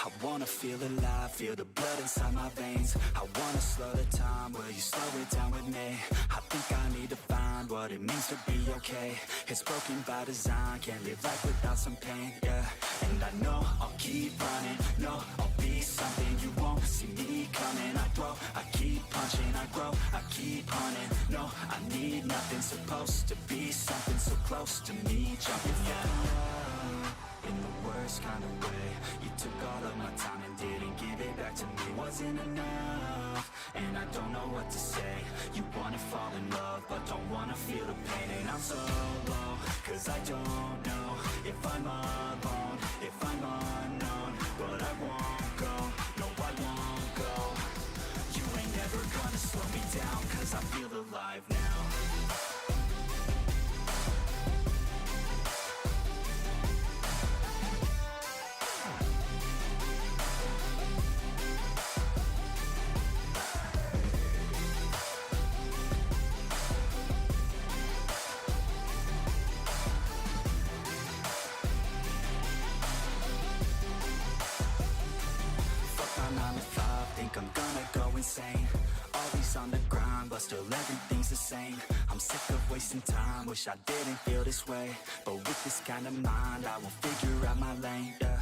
I wanna feel alive, feel the blood inside my veins. I wanna slow the time, will you slow it down with me? I think I need to find what it means to be okay. It's broken by design, can't live life without some pain, yeah. And I know I'll keep running, no, I'll be something you won't see me coming. I grow, I keep punching, I grow, I keep hunting. No, I need nothing, supposed to be something so close to me. Jumping in the worst kind of way. You took all of my time and didn't give it back to me. Wasn't enough, and I don't know what to say. You wanna fall in love, but don't wanna feel the pain. And I'm so low, cause I don't know if I'm alone, if I'm unknown. But I won't go, no I won't go. You ain't never gonna slow me down, cause I feel alive now. Think I'm gonna go insane. Always on the grind, but still everything's the same. I'm sick of wasting time, wish I didn't feel this way. But with this kind of mind, I will figure out my lane, yeah.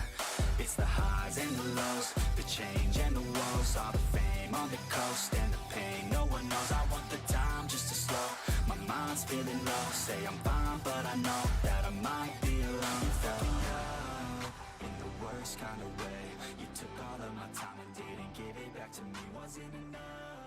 It's the highs and the lows, the change and the woes. All the fame on the coast and the pain no one knows. I want the time just to slow, my mind's feeling low. Say I'm fine, but I know that I might be alone. You felt me up in the worst kind of way. You took all of my time and didn't give it back to me. Wasn't enough.